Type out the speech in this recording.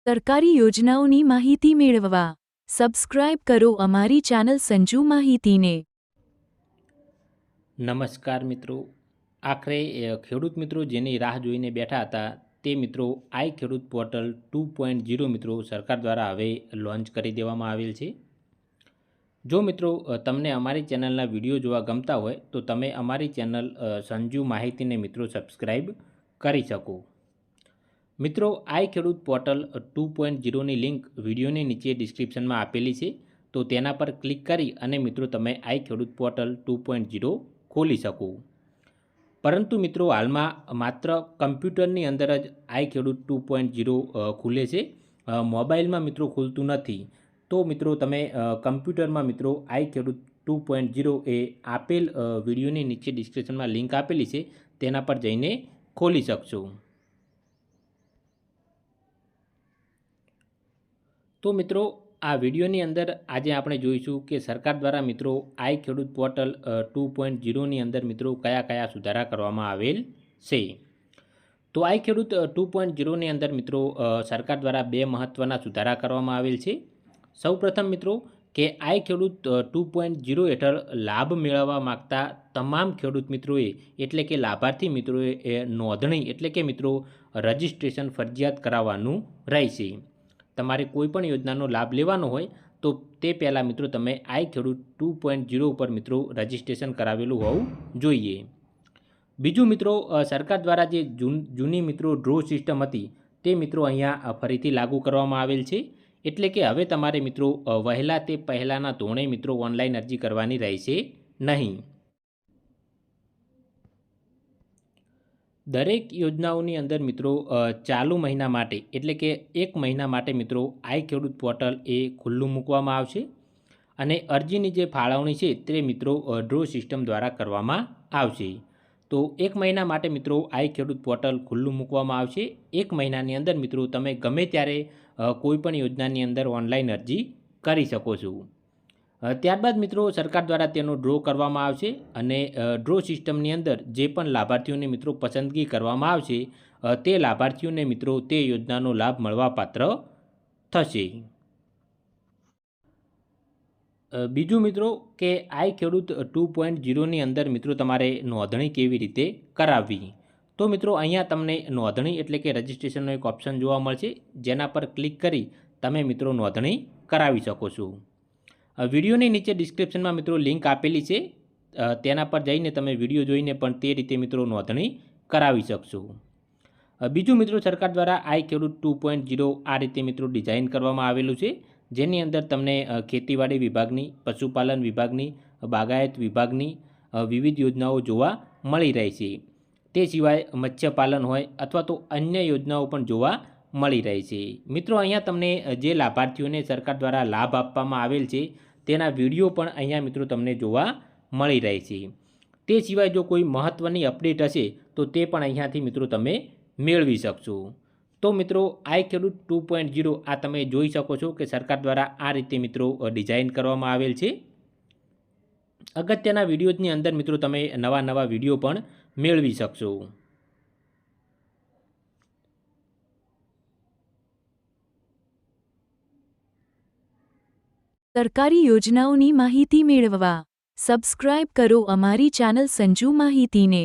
સરકારી યોજનાઓની માહિતી મેળવવા સબસ્ક્રાઇબ કરો અમારી ચેનલ સંજુ માહિતીને। નમસ્કાર મિત્રો, આખરે ખેડૂત મિત્રો જેની રાહ જોઈને બેઠા હતા તે મિત્રો આઈ ખેડૂત પોર્ટલ 2.0 મિત્રો સરકાર દ્વારા હવે લોન્ચ કરી દેવામાં આવેલ છે। જો મિત્રો તમને અમારી ચેનલના વિડીયો જોવા ગમતા હોય તો તમે અમારી ચેનલ સંજુ માહિતીને મિત્રો સબસ્ક્રાઈબ કરી શકો। મિત્રો આઈ ખેડૂત પોર્ટલ 2.0ની લિંક વિડીયોની નીચે ડિસ્ક્રિપ્શનમાં આપેલી છે, તો તેના પર ક્લિક કરી અને મિત્રો તમે આઈ ખેડૂત પોર્ટલ 2.0 ખોલી શકો। પરંતુ મિત્રો હાલમાં માત્ર કમ્પ્યુટરની અંદર જ આઈ ખેડૂત 2.0 ખુલે છે, મોબાઈલમાં મિત્રો ખુલતું નથી। તો મિત્રો તમે કમ્પ્યુટરમાં મિત્રો આઈ ખેડૂત 2.0 એ આપેલ વિડીયોની નીચે ડિસ્ક્રિપ્શનમાં લિંક આપેલી છે તેના પર જઈને ખોલી શકશો। તો મિત્રો આ વિડીયોની અંદર આજે આપણે જોઈશું કે સરકાર દ્વારા મિત્રો આઈ ખેડૂત પોર્ટલ 2.0ની અંદર મિત્રો કયા કયા સુધારા કરવામાં આવેલ છે। તો આઈ ખેડૂત 2.0ની અંદર મિત્રો સરકાર દ્વારા બે મહત્ત્વના સુધારા કરવામાં આવેલ છે। સૌપ્રથમ મિત્રો કે આઈ ખેડૂત 2.0 હેઠળ લાભ મેળવવા માગતા તમામ ખેડૂત મિત્રોએ એટલે કે લાભાર્થી મિત્રોએ નોંધણી એટલે કે મિત્રો રજિસ્ટ્રેશન ફરજિયાત કરાવવાનું રહેશે। તમારે કોઈપણ યોજનાનો લાભ લેવાનો હોય તો તે પહેલાં મિત્રો તમે આઈ ખેડૂત 2.0 ઉપર મિત્રો રજિસ્ટ્રેશન કરાવેલું હોવું જોઈએ। બીજું મિત્રો સરકાર દ્વારા જે જૂની મિત્રો ડ્રો સિસ્ટમ હતી તે મિત્રો અહીંયા ફરીથી લાગુ કરવામાં આવેલ છે, એટલે કે હવે તમારે મિત્રો વહેલા તે પહેલાંના ધોરણે મિત્રો ઓનલાઈન અરજી કરવાની રહેશે નહીં। દરેક યોજનાઓની અંદર મિત્રો ચાલુ મહિના માટે એટલે કે એક મહિના માટે મિત્રો આઈ ખેડૂત પોર્ટલ એ ખુલ્લું મૂકવામાં આવશે અને અરજીની જે ફાળવણી છે તે મિત્રો ડ્રો સિસ્ટમ દ્વારા કરવામાં આવશે। તો એક મહિના માટે મિત્રો આઈ ખેડૂત પોર્ટલ ખુલ્લું મૂકવામાં આવશે। એક મહિનાની અંદર મિત્રો તમે ગમે ત્યારે કોઈપણ યોજનાની અંદર ઓનલાઈન અરજી કરી શકો છો। ત્યારબાદ મિત્રો સરકાર દ્વારા તેનો ડ્રો કરવામાં આવશે અને ડ્રો સિસ્ટમની અંદર જે પણ લાભાર્થીઓને મિત્રો પસંદગી કરવામાં આવશે તે લાભાર્થીઓને મિત્રો તે યોજનાનો લાભ મળવાપાત્ર થશે। બીજું મિત્રો કે આઈ ખેડૂત 2.0ની અંદર મિત્રો તમારે નોંધણી કેવી રીતે કરાવવી, તો મિત્રો અહીંયા તમને નોંધણી એટલે કે રજિસ્ટ્રેશનનો એક ઓપ્શન જોવા મળશે, જેના પર ક્લિક કરી તમે મિત્રો નોંધણી કરાવી શકો છો। વિડીયોની નીચે ડિસ્ક્રિપ્શનમાં મિત્રો લિંક આપેલી છે, તેના પર જઈને તમે વિડીયો જોઈને પણ તે રીતે મિત્રો નોંધણી કરાવી શકશો। બીજું મિત્રો સરકાર દ્વારા આઈ ખેડૂત 2.0 આ રીતે મિત્રો ડિઝાઇન કરવામાં આવેલું છે, જેની અંદર તમને ખેતીવાડી વિભાગની, પશુપાલન વિભાગની, બાગાયત વિભાગની વિવિધ યોજનાઓ જોવા મળી રહેશે। તે સિવાય મત્સ્યપાલન હોય અથવા તો અન્ય યોજનાઓ પણ જોવા મળી રહેશે। મિત્રો અહીંયા તમને જે લાભાર્થીઓને સરકાર દ્વારા લાભ આપવામાં આવેલ છે તેના વિડીયો પણ અહીંયા મિત્રો તમને જોવા મળી રહેશે। તે સિવાય જો કોઈ મહત્ત્વની અપડેટ હશે તો તે પણ અહીંયાથી મિત્રો તમે મેળવી શકશો। તો મિત્રો આઈ ખેડૂત 2.0 આ તમે જોઈ શકો છો કે સરકાર દ્વારા આ રીતે મિત્રો ડિઝાઇન કરવામાં આવેલ છે। અગત્યના વિડીયોની અંદર મિત્રો તમે નવા વિડીયો પણ મેળવી શકશો। સરકારી યોજનાઓની માહિતી મેળવવા સબસ્ક્રાઇબ કરો અમારી ચેનલ સંજુ માહિતીને।